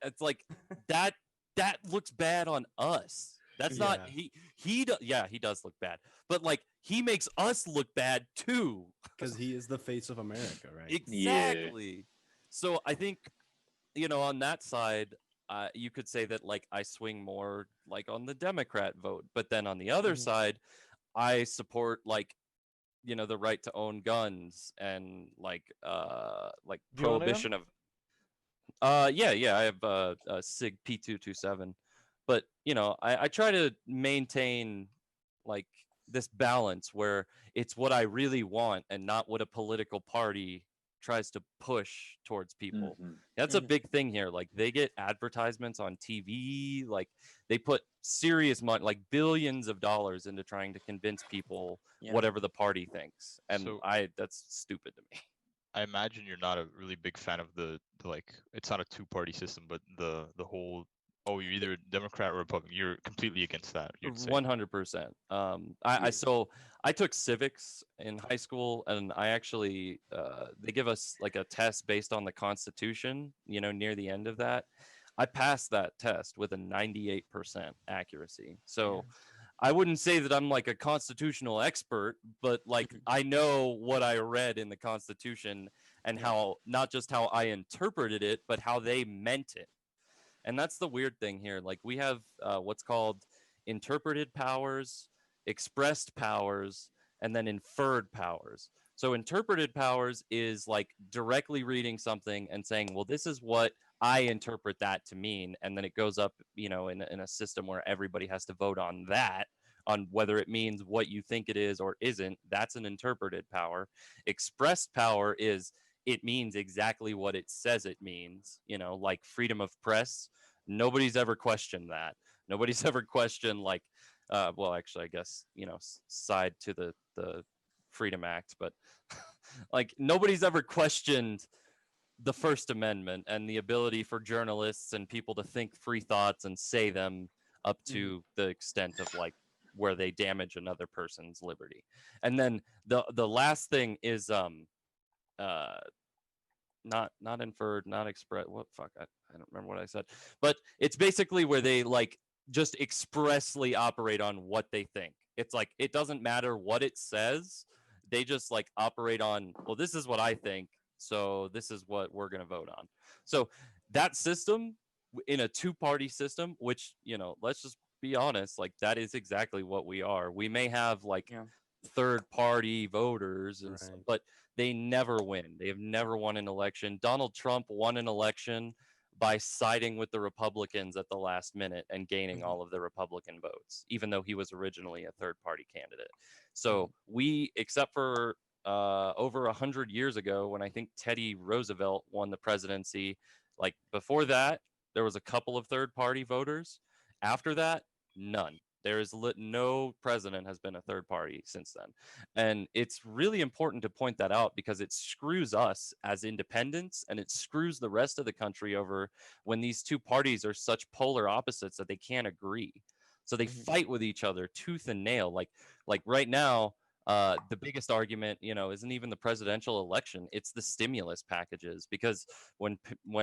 It's like that that looks bad on us. That's not Yeah, yeah, he does look bad. But like he makes us look bad too. because he is the face of America, right? Exactly. So I think on that side, you could say that like I swing more like on the Democrat vote, but then on the other Mhm. side, I support like the right to own guns and like do you own a gun? prohibition of yeah, I have a Sig P227. But I try to maintain like this balance where it's what I really want and not what a political party tries to push towards people. Hmm. That's a big thing here. Like they get advertisements on TV, like they put serious money, like billions of dollars into trying to convince people Yeah. whatever the party thinks. And So that's stupid to me. I imagine you're not a really big fan of the like it's not a two-party system, but the whole you're either Democrat or Republican. You're completely against that, you'd say. 100%. So I took civics in high school, and I actually they give us like a test based on the Constitution. Near the end of that, I passed that test with a 98% accuracy. So I wouldn't say that I'm like a constitutional expert, but like I know what I read in the Constitution and how not just how I interpreted it, but how they meant it. And that's the weird thing here. Like we have what's called interpreted powers, expressed powers, and then inferred powers. So interpreted powers is like directly reading something and saying, well, this is what I interpret that to mean. And then it goes up, in a system where everybody has to vote on that, on whether it means what you think it is or isn't. That's an interpreted power. Expressed power is it means exactly what it says it means, like freedom of press. Nobody's ever questioned that. Nobody's ever questioned like, well, actually, I guess, side to the Freedom Act, but like nobody's ever questioned the First Amendment and the ability for journalists and people to think free thoughts and say them up to the extent of like where they damage another person's liberty. And then the last thing is uh not inferred, not express. What fuck? I don't remember what I said, but it's basically where they like just expressly operate on what they think. It's like it doesn't matter what it says. They just like operate on, well, this is what I think, so this is what we're gonna vote on. So that system in a two-party system, which let's just be honest, like that is exactly what we are. We may have like Yeah. third party voters and stuff, Right. but they never win. They have never won an election. Donald Trump won an election by siding with the Republicans at the last minute and gaining all of the Republican votes, even though he was originally a third party candidate. So we, except for over 100 years ago, when I think Teddy Roosevelt won the presidency, like before that, there was a couple of third party voters. After that, none. There is no president has been a third party since then. And it's really important to point that out because it screws us as independents and it screws the rest of the country over when these two parties are such polar opposites that they can't agree. So they fight with each other tooth and nail. Like right now, the biggest argument, isn't even the presidential election. It's the stimulus packages because when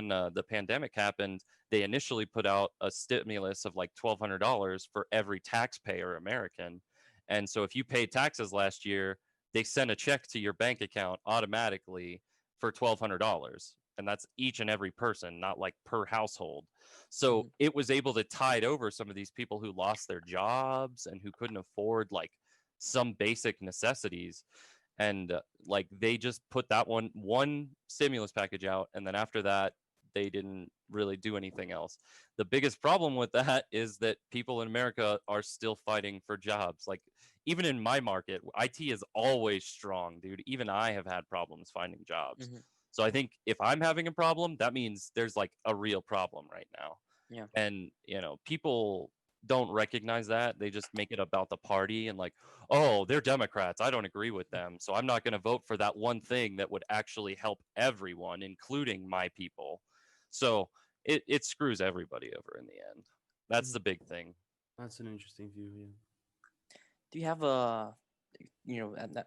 the pandemic happened, they initially put out a stimulus of like $1,200 for every taxpayer American. And so if you paid taxes last year, they sent a check to your bank account automatically for $1,200. And that's each and every person, not like per household. So it was able to tide over some of these people who lost their jobs and who couldn't afford like some basic necessities. And like they just put that one stimulus package out, and then after that they didn't really do anything else. The biggest problem with that is that people in America are still fighting for jobs. Like even in my market, IT is always strong, dude. Even I have had problems finding jobs. So I think if I'm having a problem, that means there's like a real problem right now. Yeah. And people don't recognize that. They just make it about the party and like, oh, they're Democrats, I don't agree with them, so I'm not going to vote for that one thing that would actually help everyone, including my people. So it screws everybody over in the end. That's the big thing. That's an interesting view. Yeah. Do you have a,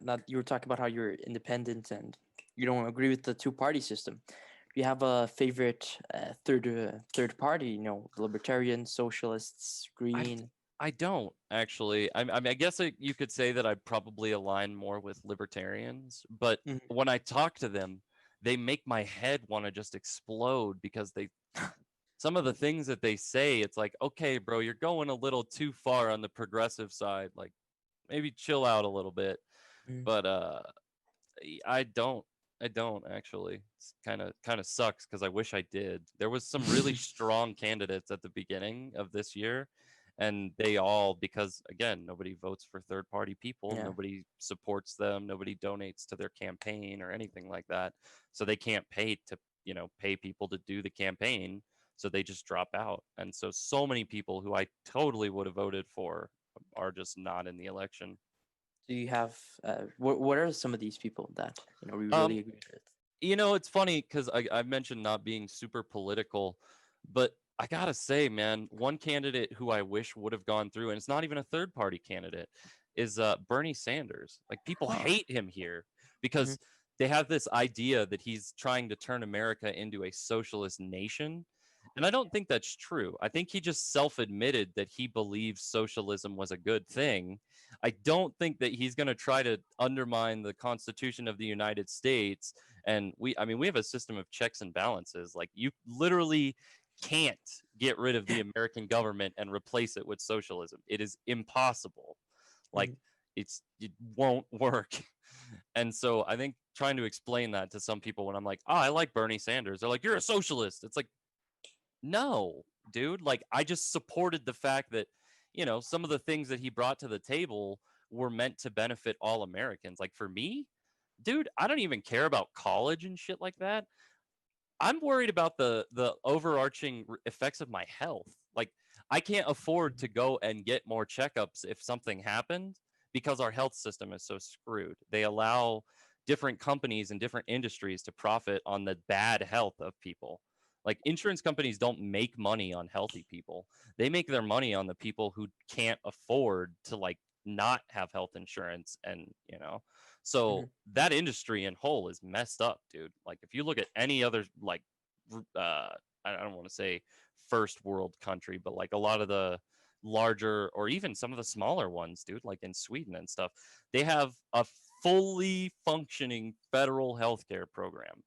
not you were talking about how you're independent and you don't agree with the two-party system. Do you have a favorite third party? Libertarian, socialists, green. I don't actually. I guess you could say that I probably align more with libertarians, but when I talk to them, they make my head want to just explode because some of the things that they say, it's like, okay, bro, you're going a little too far on the progressive side. Like maybe chill out a little bit. But I don't. I don't actually. It's kind of sucks because I wish I did. There was some really strong candidates at the beginning of this year, and they all, because again, nobody votes for third party people, Yeah. nobody supports them, nobody donates to their campaign or anything like that, so they can't pay to pay people to do the campaign, so they just drop out, and so many people who I totally would have voted for are just not in the election. Do you have what are some of these people that we Um, really agree with? It's funny because I mentioned not being super political, but I gotta say, man, one candidate who I wish would have gone through, and it's not even a third party candidate, is Bernie Sanders. Like, people Huh. hate him here Mhm. because they have this idea that he's trying to turn America into a socialist nation. And I don't think that's true. I think he just self admitted that he believes socialism was a good thing. I don't think that he's going to try to undermine the Constitution of the United States. And I mean, we have a system of checks and balances. Like, you literally can't get rid of the American government and replace it with socialism. It is impossible. Like, Mhm. it won't work. And so I think trying to explain that to some people when I'm like, oh, I like Bernie Sanders, they're like, you're a socialist. It's like, no, dude. Like, I just supported the fact that, some of the things that he brought to the table were meant to benefit all Americans. Like, for me, dude, I don't even care about college and shit like that. I'm worried about the overarching effects of my health. Like, I can't afford to go and get more checkups if something happened because our health system is so screwed. They allow different companies and different industries to profit on the bad health of people. Like, insurance companies don't make money on healthy people. They make their money on the people who can't afford to, like, not have health insurance, and so Mhm. that industry in whole is messed up, dude. Like, if you look at any other, like, I don't want to say first world country, but like a lot of the larger or even some of the smaller ones, dude, like in Sweden and stuff, they have a fully functioning federal healthcare program.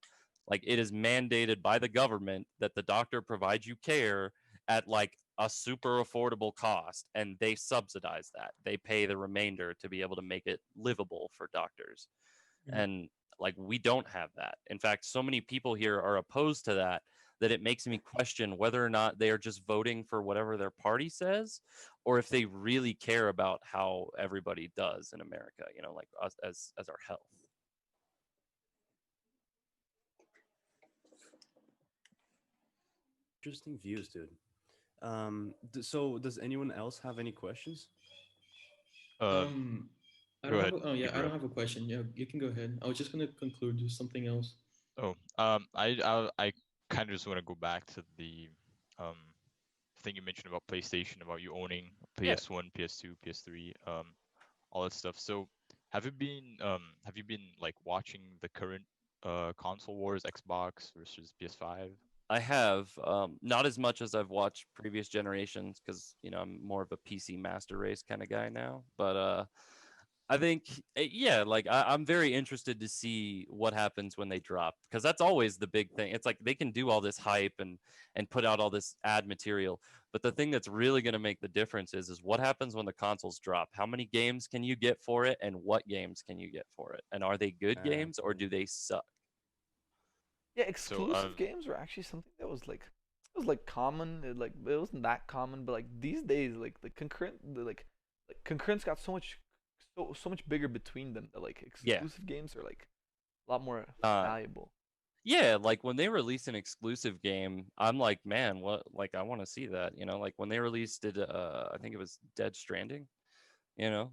Like, it is mandated by the government that the doctor provides you care at like a super affordable cost, and they subsidize that. They pay the remainder to be able to make it livable for doctors. Mhm. And like, we don't have that. In fact, so many people here are opposed to that that it makes me question whether or not they are just voting for whatever their party says, or if they really care about how everybody does in America, like us as our health. Interesting views, dude. So does anyone else have any questions? Um, Um, I Go don't have. ahead, I don't Ibra. have a question. Yeah, you can go ahead. I was just gonna conclude with something else. Oh, I kind of just want to go back to the um thing you mentioned about PlayStation, about you owning Yeah, PS1, PS2, PS3, all that stuff. So, have you been like watching the current console wars, Xbox versus PS5? I have, not as much as I've watched previous generations because I'm more of a PC master race kind of guy now. But I think, yeah, like, I'm very interested to see what happens when they drop, because that's always the big thing. It's like they can do all this hype and put out all this ad material, but the thing that's really going to make the difference is what happens when the consoles drop. How many games can you get for it, and what games can you get for it, and are they good games or do Absolutely. they suck? Yeah, So, exclusive games were actually something that was like it was like common. It wasn't that common, but like these days, like concurrence got so much bigger between them that like Yeah. exclusive games are like a lot more Uh, valuable. Yeah, like when they release an exclusive game, I'm like, man, what? Like, I want to see that. Like when they released it, I think it was Dead Stranding.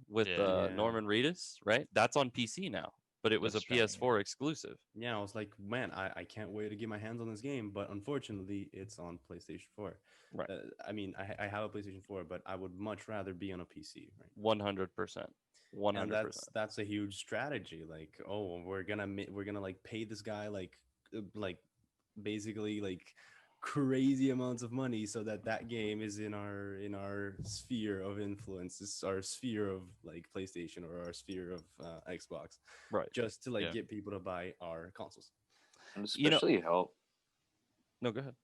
With yeah, Yeah. Norman Reedus, right? That's on PC now, but it was that's a Stranding. PS4 exclusive. Yeah, I was like, man, I can't wait to get my hands on this game, but unfortunately, it's on PlayStation 4. Right. I mean, I have a PlayStation 4, but I would much rather be on a PC, right? 100%. And 100%. that's a huge strategy. Like, oh, we're gonna like pay this guy like basically like crazy amounts of money so that that game is in our sphere of influence, is our sphere of like PlayStation or our sphere of Xbox, Right. just to like Yeah. get people to buy our consoles. And You know, especially help. no, go ahead.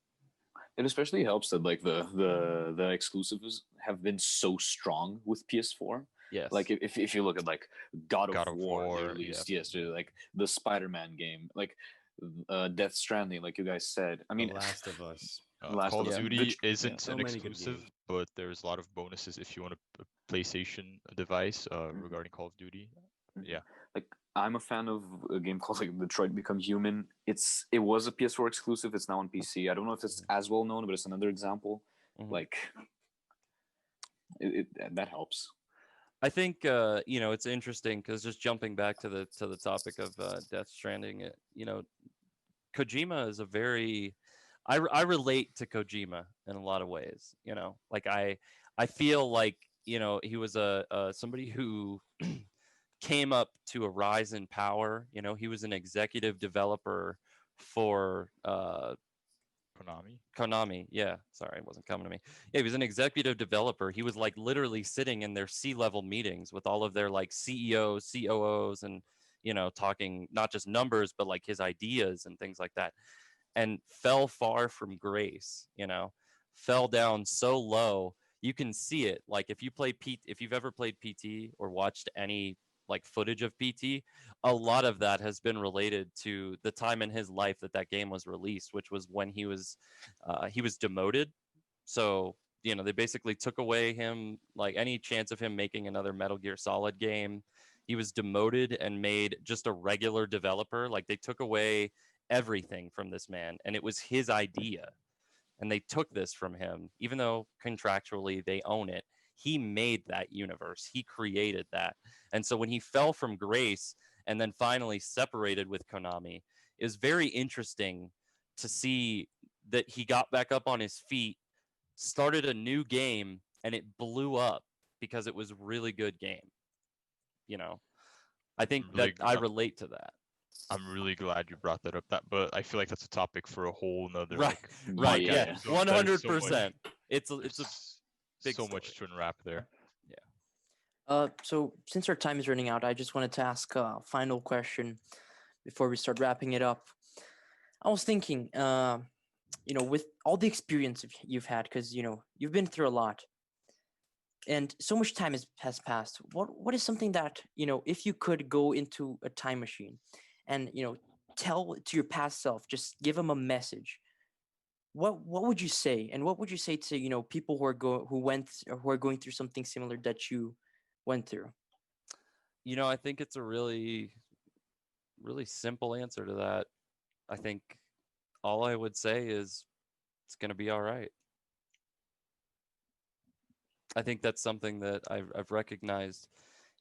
It especially helps that like the exclusives have been so strong with PS4 Yes. Like if you look at like God of God of War, they War, yeah. released yesterday, like the Spider-Man game, like Death Stranding, like you guys said. I The mean, Last of Us. Last Call of of Us. Yeah. Duty Yeah. isn't So an many good exclusive, games. but there's a lot of bonuses if you want a PlayStation device Mhm. regarding Call of Duty. Mhm. Yeah. Like I'm a fan of a game called like Detroit Become Human. It was a PS4 exclusive. It's now on PC. I don't know if it's as well known, but it's another example. Mhm. Like that helps. I think it's interesting because just jumping back to the topic of Death Stranding, Kojima is a very I relate to Kojima in a lot of ways. Like I feel like he was a somebody who came up to a rise in power. He was an executive developer for Konami. Konami. Yeah, sorry, it wasn't coming to me. Yeah, he was an executive developer. He was like literally sitting in their C-level meetings with all of their like CEOs, COOs, and talking not just numbers but like his ideas and things like that. And fell far from grace. Fell down so low. You can see it. Like if you've ever played PT or watched any like footage of PT, a lot of that has been related to the time in his life that game was released, which was when he was demoted. So they basically took away him like any chance of him making another Metal Gear Solid game. He was demoted and made just a regular developer. Like they took away everything from this man, and it was his idea, and they took this from him, even though contractually they own it. He made that universe, he created that. And so when he fell from grace and then finally separated with Konami, it was very interesting to see that he got back up on his feet, started a new game, and it blew up because it was a really good game. you know I think I'm that really, I relate to that. I'm really glad you brought that up. But I feel like that's a topic for a whole nother Right. like Right, podcast. yeah, Yeah. So there's so much, 100%. It's a there's big so story. much to unwrap there. So since our time is running out, I just wanted to ask a final question before we start wrapping it up. I was thinking, with all the experience you've had, because you've been through a lot, and so much time has passed. What is something that if you could go into a time machine, and tell to your past self, just give them a message. What would you say, and what would you say to people who are going through something similar that you went through? I think it's a really, really simple answer to that. I think all I would say is it's going to be all right. I think that's something that I've recognized,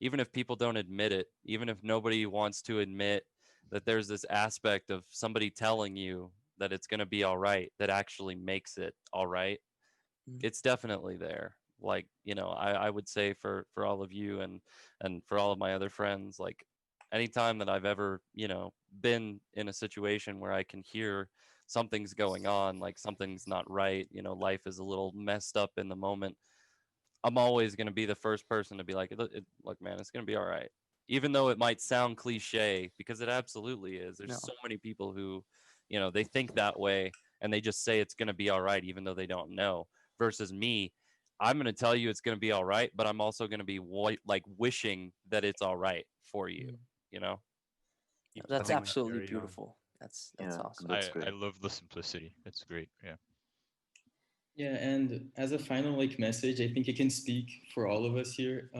even if people don't admit it, even if nobody wants to admit that there's this aspect of somebody telling you that it's going to be all right that actually makes it all right. Mm. It's definitely there. Like, I would say for all of you and for all of my other friends, like anytime that I've ever, been in a situation where I can hear something's going on, like something's not right, life is a little messed up in the moment, I'm always going to be the first person to be like, look, man, it's going to be all right. Even though it might sound cliche, because it absolutely is. There's No. so many people who, they think that way and they just say it's going to be all right, even though they don't know. Versus me, I'm going to tell you it's going to be all right, but I'm also going to be like wishing that it's all right for you, Mm. you know? Keep I That's telling think, them absolutely carry on. beautiful. That's Yeah, awesome. that's I great. love the simplicity. It's great. Yeah. Yeah, and as a final message, I think it can speak for all of us here.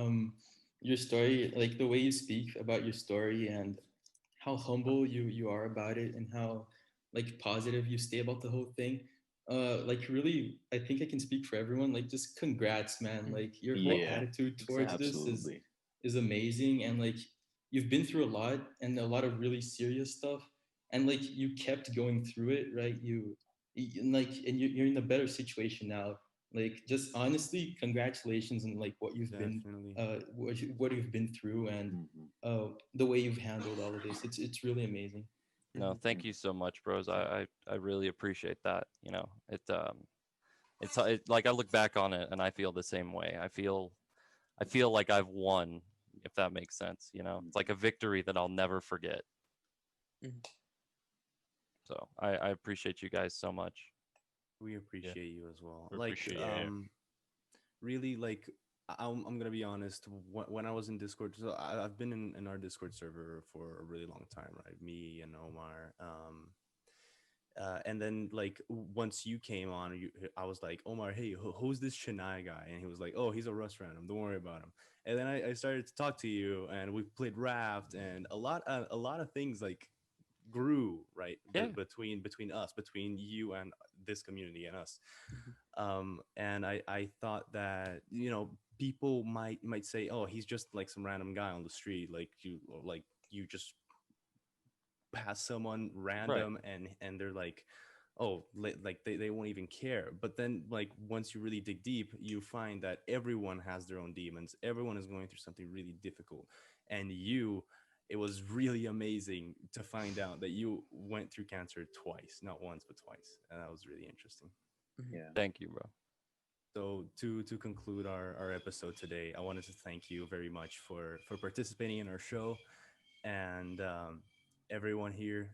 Your story, like the way you speak about your story and how humble you are about it, and how positive you stay about the whole thing. Really, I think I can speak for everyone. Like, just congrats, man. Mm. Like, your whole Yeah, attitude towards Exactly. this absolutely. is amazing, and you've been through a lot, and a lot of really serious stuff, and you kept going through it, right? And you're in a better situation now. Just honestly, congratulations on what you've been Definitely. what you've been through, and Mhm. the way you've handled all of this. It's really amazing. no, Mhm. thank you so much, bros. I really appreciate that. Like I look back on it and I feel the same way. I feel like I've won, if that makes sense. It's like a victory that I'll never forget. Mhm. So I appreciate you guys so much. We Yeah. appreciate you as well. We appreciate you. Really, I'm gonna be honest. When I was in Discord, so I've been in our Discord server for a really long time, right? Me and Omar. And then like once you came on, I was like, Omar, hey, who's this Chennai guy? And he was like, oh, he's a Rust random. Don't worry about him. And then I started to talk to you, and we played Raft, and a lot of things like grew, right? Yeah. Between us, between you and this community and us. Mhm. And I thought that, you know, people might say, oh, he's just like some random guy on the street, like you just pass someone random, and they're like, oh, like they won't even care. But then like once you really dig deep, you find that everyone has their own demons, everyone is going through something really difficult. And it was really amazing to find out that you went through cancer twice, not once but twice, and that was really interesting. Mhm. Yeah. Thank you, bro. So to conclude our episode today, I wanted to thank you very much for participating in our show. And everyone here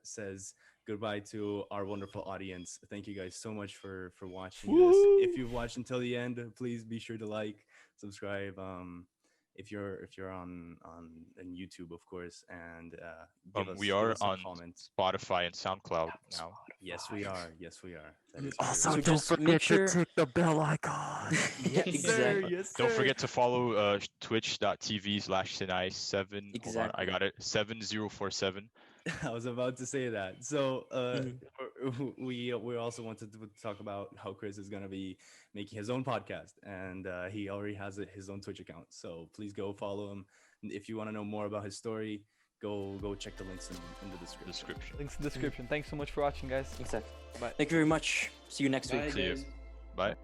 says goodbye to our wonderful audience. Thank you guys so much for watching this. If you've watched until the end, please be sure to like, subscribe. If you're on YouTube, of course, and We give are us a on comment. Spotify and SoundCloud now. Yes, we are. Yes, we are. That is Also, true. So don't just forget make to sure- click the bell icon. Yes, sir. Exactly. Yes, Don't sir. forget to follow twitch.tv/Sinai7. Hold on, I Exactly. got it. 7047. I was about to say that. So Mhm. we also wanted to talk about how Chris is gonna be making his own podcast, and he already has his own Twitch account. So please go follow him. And if you want to know more about his story, go check the links in the description. Links in the description. Thanks so much for watching, guys. Exactly. Bye. Thank you very much. See you next Bye, week. See you. guys. Bye.